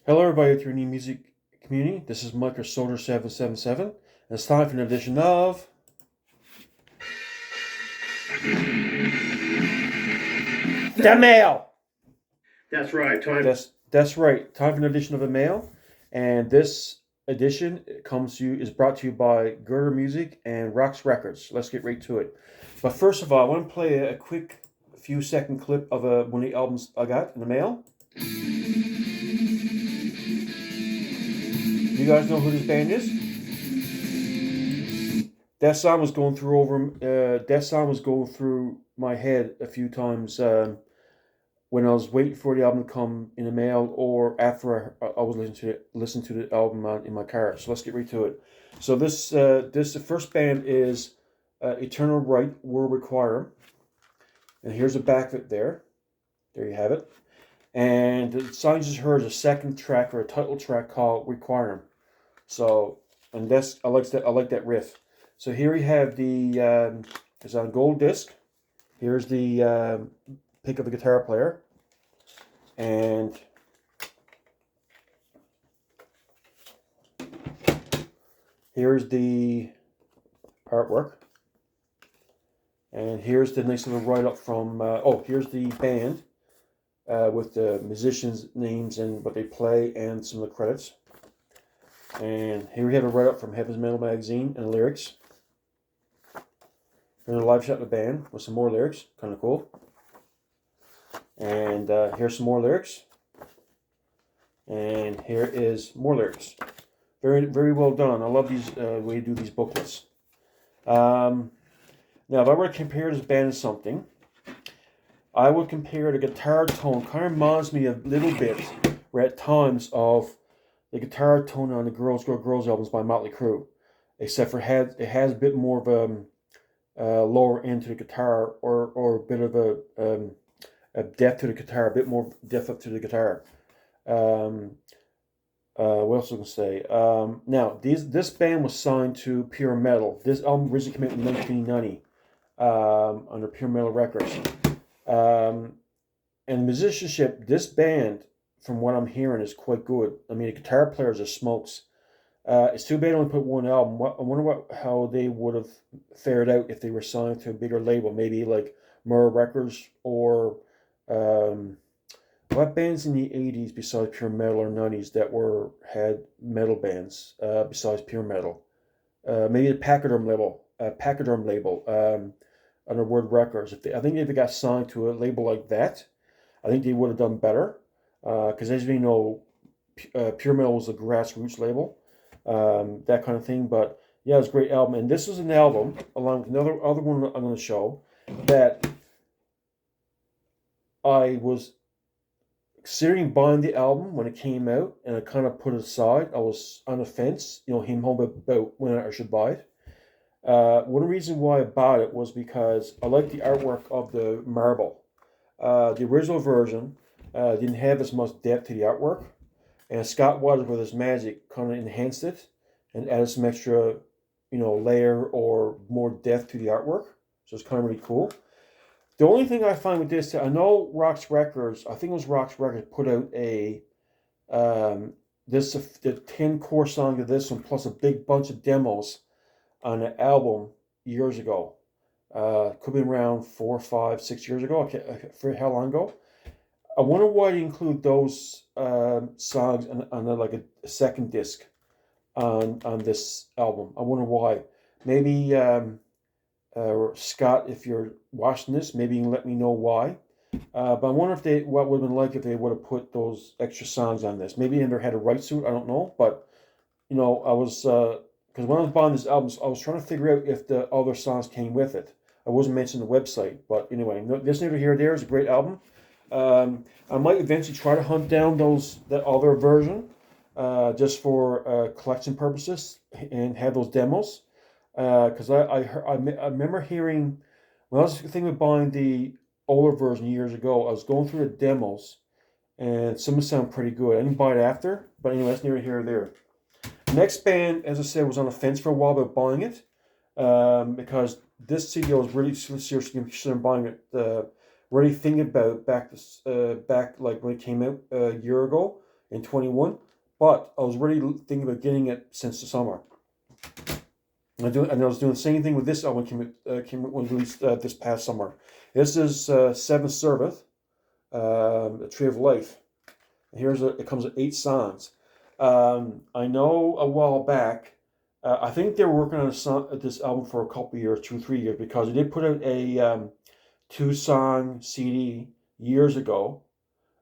Hello, everybody, to your new music community. This is Micro Soldier 777, and it's time for an edition of The Mail. That's right. That's right. Time for an edition of The Mail, and this edition is brought to you by Girder Music and Rocks Records. Let's get right to it. But first of all, I want to play a quick few second clip of one of the albums I got in the mail. You guys know who this band is? That song was going through my head a few times when I was waiting for the album to come in the mail, or after I was listening to the album in my car. So let's get right to it. So the first band is Eternal Ryte, Will Require, and here's the back of it there. There you have it. And the song you just heard is a second track, or a title track, called Require. So, and I like that riff. So here we have it's on gold disc. Here's the pick of the guitar player, and here's the artwork, and here's the nice little write-up from. Here's the band with the musicians' names and what they play, and some of the credits. And here we have a write-up from Heaven's Metal magazine and lyrics. Here's a live shot of the band with some more lyrics, kind of cool. And here's some more lyrics. And here is more lyrics. Very, very well done. I love these way you do these booklets. Now, if I were to compare this band to something, I would compare the guitar tone. Kind of reminds me a little bit, at times, of the guitar tone on the Girls Go Girls albums by Motley Crue, except for it has a bit more of a lower end to the guitar, or a bit of a depth to the guitar, a bit more depth up to the guitar. What else was I going to say? Now, this band was signed to Pure Metal. This album originally came out in 1990 under Pure Metal Records. And musicianship, this band, from what I'm hearing, is quite good. I mean, the guitar players are smokes. It's too bad they only put one album. I wonder how they would have fared out if they were signed to a bigger label, maybe like Murrah Records, or what bands in the 80s besides Pure Metal, or 90s, that had metal bands besides Pure Metal? Maybe the Pachyderm label, under Word Records. I think if they got signed to a label like that, I think they would have done better. Because as we know, Pure Metal was a grassroots label, that kind of thing. But yeah, it's a great album. And this was an album, along with another one I'm going to show, that I was considering buying the album when it came out, and I kind of put it aside. I was on the fence, him home about when I should buy it. One reason why I bought it was because I liked the artwork of the marble. The original version didn't have as much depth to the artwork, and Scott Waters, with his magic, kind of enhanced it and added some extra, layer or more depth to the artwork. So it's kind of really cool. The only thing I find with this, I know Rocks Records, I think it was Rocks Records, put out the 10 core songs of this one, plus a big bunch of demos on an album years ago. Could be around 4, 5, 6 years ago. I forget how long ago. I wonder why they include those songs on like a second disc on this album. I wonder why. Maybe Scott, if you're watching this, maybe you can let me know why. But I wonder what would have been like if they would have put those extra songs on this. Maybe they never had a right to it. I don't know. But I was because when I was buying this album, I was trying to figure out if the other songs came with it. I wasn't mentioning the website, but anyway, this neither here nor there. Is a great album. I might eventually try to hunt down that other version, just for collection purposes, and have those demos. Because I remember hearing, when I was thinking of buying the older version years ago, I was going through the demos, and some of them sound pretty good. I didn't buy it after, but anyway, that's neither here nor there. Next band, as I said, was on the fence for a while about buying it, because this CD I was really seriously considering buying it. Really thinking about back like when it came out a year ago. in 21, but I was already thinking about getting it since the summer. And I was doing the same thing with this album came released this past summer. This is Seventh Servant, A Tree of Life. It comes with 8 songs. I know a while back, I think they were working on this album for a couple years, 2-3 years, because they did put out a 2-song CD years ago,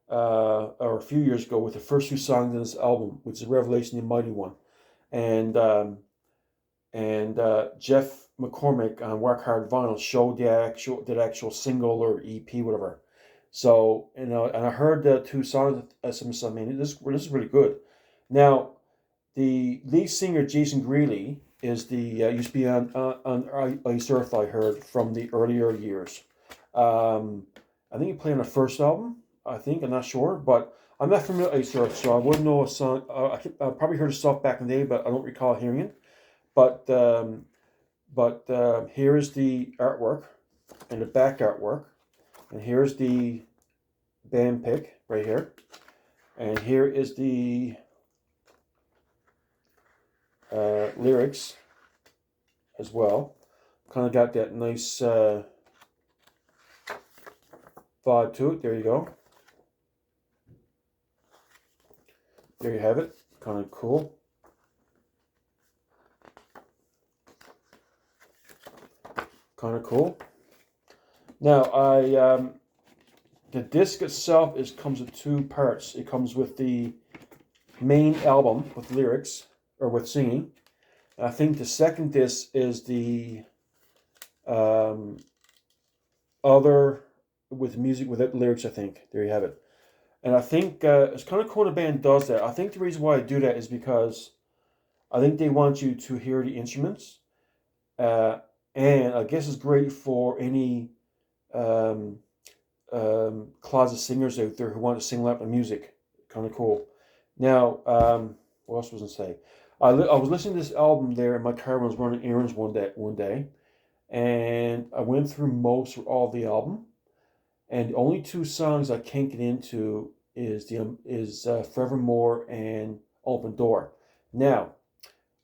or a few years ago, with the first 2 songs in this album, which is Revelation, the Mighty One, and Jeff McCormick on Work Hard Vinyl showed the actual single or EP, whatever. So, and I heard the 2 songs. I said, I mean, this is really good. Now, the lead singer Jason Greeley is the used to be on Ice Earth. I heard from the earlier years. I think he played on the first album. I think, I'm not sure, but I'm not familiar with Ice Earth, so I wouldn't know a song. I probably heard his stuff back in the day, but I don't recall hearing it. But here is the artwork and the back artwork, and here's the band pick right here, and here is the lyrics as well. Kind of got that nice vibe to it. There you go. There you have it. Kind of cool. Kind of cool. Now, the disc itself comes with 2 parts. It comes with the main album with lyrics, or with singing. And I think the second disc is the other with music without lyrics, I think. There you have it. And I think it's kind of cool the band does that. I think the reason why I do that is because I think they want you to hear the instruments. And I guess it's great for any closet singers out there who want to sing loud music. Kind of cool. Now, what else was I say? I was listening to this album there in my car when I was running errands one day, and I went through most or all of the album, and the only 2 songs I can't get into is Forevermore and Open Door. Now,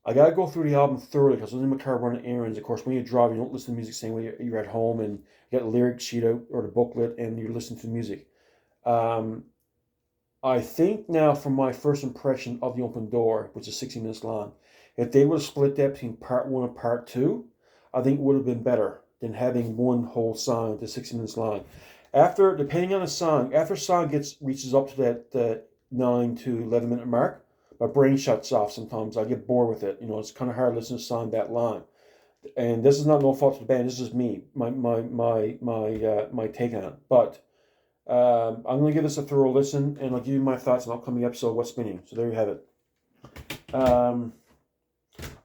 I gotta go through the album thoroughly because I was in my car running errands. Of course, when you drive, you don't listen to music the same way you're at home, and you got the lyric sheet out or the booklet, and you're listening to music. I think now, from my first impression of the Open Door, which is 60 minutes long, if they would have split that between part 1 and part 2, I think it would have been better than having one whole song that's 60 minutes long. Depending on the song, after a song reaches up to that 9 to 11 minute mark, my brain shuts off sometimes. I get bored with it. It's kind of hard to listen to a song that long. And this is not no fault to the band. This is me, my take on it. But I'm going to give this a thorough listen, and I'll give you my thoughts on the upcoming episode of What's Spinning. So there you have it. I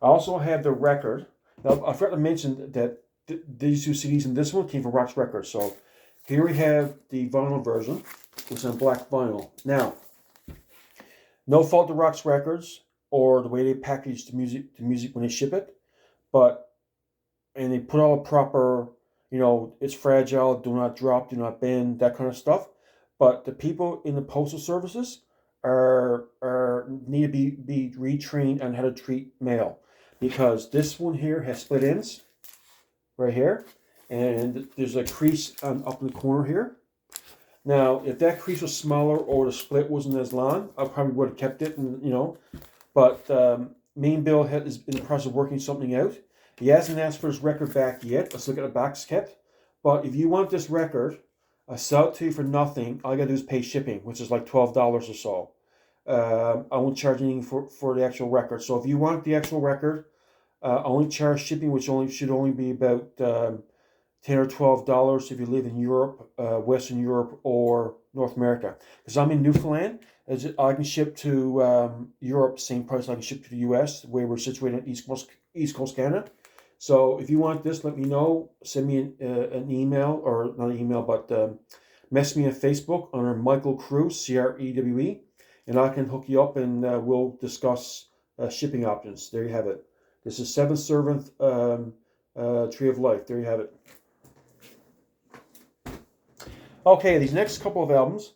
also have the record. Now, I forgot to mention that these 2 CDs and this one came from Rock's Records. So here we have the vinyl version. It's on black vinyl. Now, no fault to Rock's Records or the way they package the music when they ship it, and they put all the proper, it's fragile, do not drop, do not bend, that kind of stuff. But the people in the postal services need to be retrained on how to treat mail, because this one here has split ends right here, and there's a crease up in the corner here. Now, if that crease was smaller or the split wasn't as long, I probably would have kept it, But Main Bill is in the process of working something out. He hasn't asked for his record back yet. Let's look at the box kept. But if you want this record, I sell it to you for nothing. All you gotta do is pay shipping, which is like $12 or so. I won't charge anything for the actual record. So if you want the actual record, I only charge shipping, which should only be about $10 or $12 if you live in Europe, Western Europe, or North America. Because I'm in Newfoundland, I can ship to Europe same price I can ship to the US, where we're situated in East Coast Canada. So if you want this, let me know. Send me an email, or not an email, but message me on Facebook under Michael Crew, CREWE, and I can hook you up, and we'll discuss shipping options. There you have it. This is Seventh Servant, Tree of Life. There you have it. Okay, these next couple of albums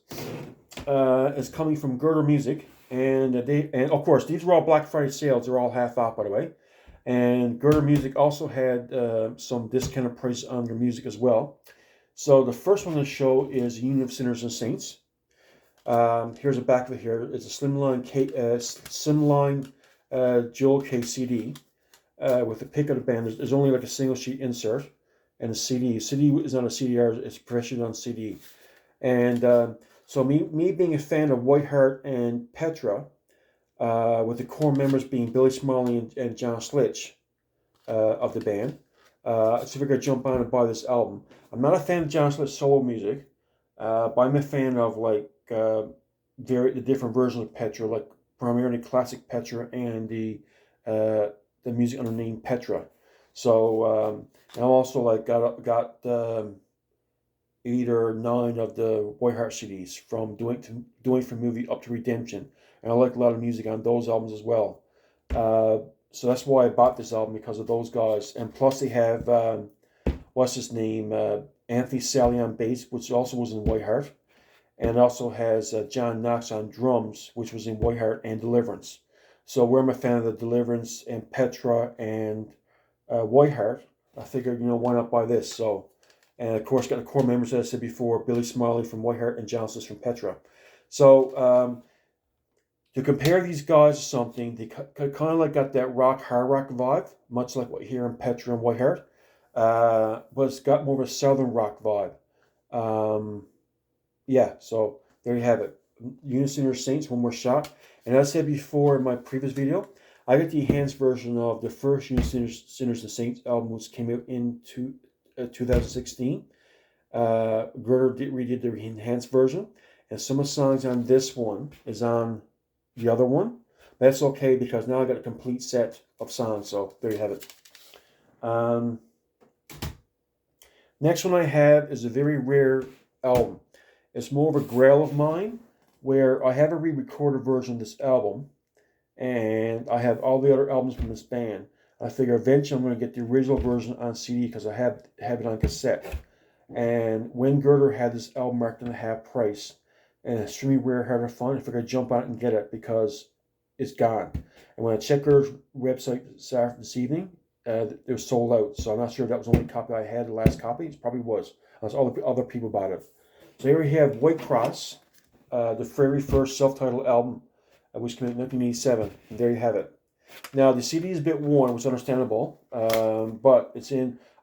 is coming from Girder Music. and of course these were all Black Friday sales. They're all half off, by the way. And Girder Music also had some discounted price on their music as well. So the first one to show is Union of Sinners and Saints. Here's the back of it. Here it's a slimline Joel K CD with the pick of the band. There's only like a single sheet insert and a CD. CD is not a CDR. It's pressured on CD. And so me being a fan of Whiteheart and Petra, with the core members being Billy Smalley and John Slitch of the band, so if I could jump on and buy this album. I'm not a fan of John Slitch's solo music, but I'm a fan of like the different versions of Petra, like primarily classic Petra and the music under the name Petra. So I also like got 8 or 9 of the Whiteheart CDs from doing from movie up to Redemption, and I like a lot of music on those albums as well. So that's why I bought this album, because of those guys, and plus they have what's his name, Anthony Sally on bass, which also was in Whiteheart, and also has John Knox on drums, which was in Whiteheart and Deliverance. So where I'm a fan of the Deliverance and Petra and Whiteheart, I figured, why not buy this? So, and of course got the core members, as I said before, Billy Smiley from Whiteheart and John Slitch from Petra. So to compare these guys to something, they kind of like got that hard rock vibe, much like what you hear in Petra and Whiteheart, but it's got more of a southern rock vibe. Yeah, so there you have it. Unison or Saints, one more shot. And as I said before in my previous video, I got the enhanced version of the first Unison Sinners and Saints album, which came out in 2016. Girder redid the enhanced version, and some of the songs on this one is on the other one. That's okay, because now I got a complete set of songs. So there you have it. Next one I have is a very rare album. It's more of a grail of mine, where I have a re-recorded version of this album, and I have all the other albums from this band. I figure eventually I'm going to get the original version on CD, because I have it on cassette. And when Girder had this album marked on a half price, and it's extremely rare, hard to find, I figured I'd jump on it and get it, because it's gone. And when I checked Girder's website this evening, it was sold out. So I'm not sure if that was the only copy I had, the last copy. It probably was. Other people bought it. So here we have White Cross, the very first self-titled album, which came out in 1987. And there you have it. Now, the CD is a bit worn, which is understandable, but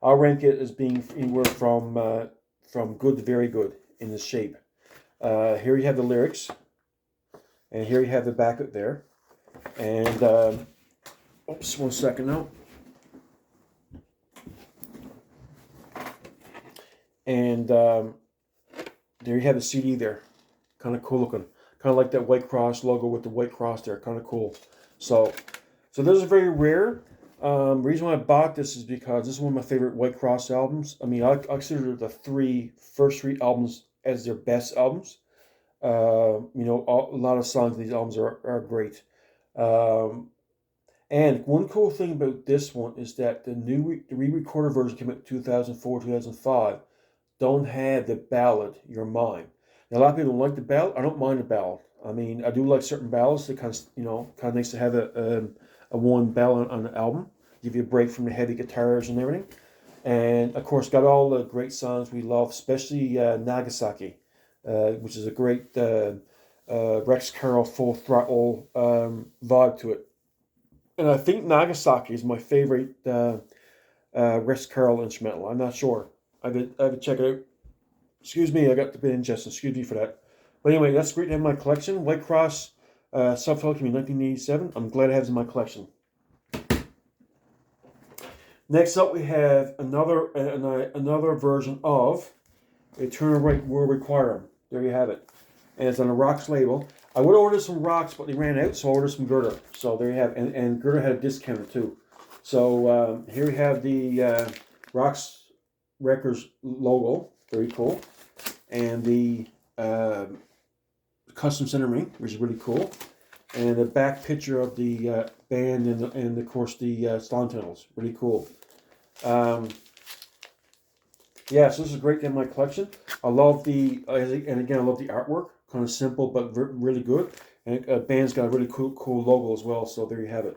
I'll rank it as being anywhere from good to very good in this shape. Here you have the lyrics, and here you have the back up there. And, oops, 1 second now. And there you have the CD there. Kind of cool looking. Kind of like that White Cross logo with the White Cross there. Kind of cool. So this is very rare. Reason why I bought this is because this is one of my favorite White Cross albums. I mean, I consider the first three albums as their best albums. A lot of songs in these albums are great. And one cool thing about this one is that the re-recorded version came out in 2004, 2005. Don't have the ballad "You're Mine." Now, a lot of people don't like the ballad. I don't mind the ballad. I mean, I do like certain ballads. That kind of nice to have a one ballad on the album, give you a break from the heavy guitars and everything. And of course, got all the great songs we love, especially Nagasaki, which is a great Rex Carroll full throttle vibe to it. And I think Nagasaki is my favorite Rex Carroll instrumental. I'm not sure. I have to check it out. Excuse me, I got the bit ingestion. Excuse me for that. But anyway, that's great to have in my collection. White Cross self-titled came in 1987. I'm glad I have it in my collection. Next up, we have another version of Eternal Ryte Will Require 'Em. There you have it. And it's on a Rocks label. I would order some Rocks, but they ran out, so I ordered some Girder. So there you have it. And Girder had a discount too. So here we have the Rocks Records logo. Very cool. And the custom center ring, which is really cool. And the back picture of the band and of course the song tunnels. Really cool. Yeah, so this is great to have in my collection. I love I love the artwork. kind of simple but really good. And band's got a really cool logo as well. So there you have it.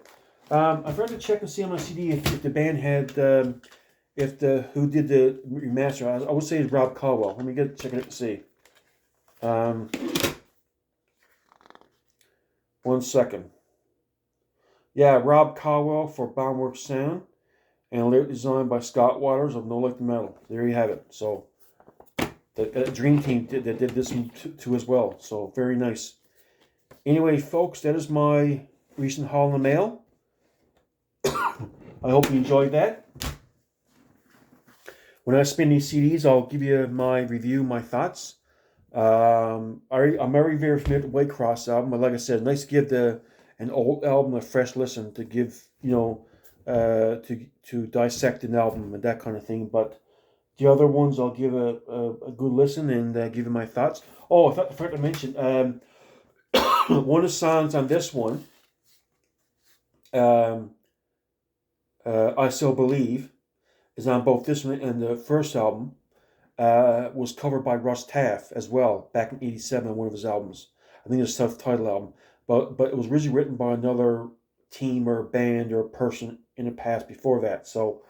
I forgot to check and see on my CD if the band had who did the remaster. I would say it's Rob Caldwell. Let me check it to see. 1 second. Yeah, Rob Caldwell for Boundworks Sound, and lyric design by Scott Waters of No Like the Metal. There you have it. So the Dream Team did this one too as well. So very nice. Anyway, folks, that is my recent haul in the mail. I hope you enjoyed that. When I spin these CDs, I'll give you my review, my thoughts. I'm very familiar with the Waycross album, but like I said, nice to give an old album a fresh listen, to give to dissect an album and that kind of thing. But the other ones, I'll give a good listen and give you my thoughts. Oh, I forgot to mention one of the songs on this one, I Still Believe, is on both this one and the first album. Was covered by Russ Taff as well back in '87 on one of his albums. I think it's a self-titled album, but it was originally written by another team or band or person in the past before that. So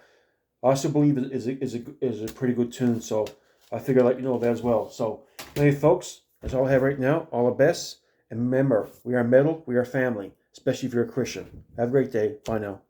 I Still Believe is a pretty good tune. So I figured I'd let you know that as well. So anyway, folks, that's all I have right now. All the best, and remember, we are metal, we are family, especially if you're a Christian. Have a great day. Bye now.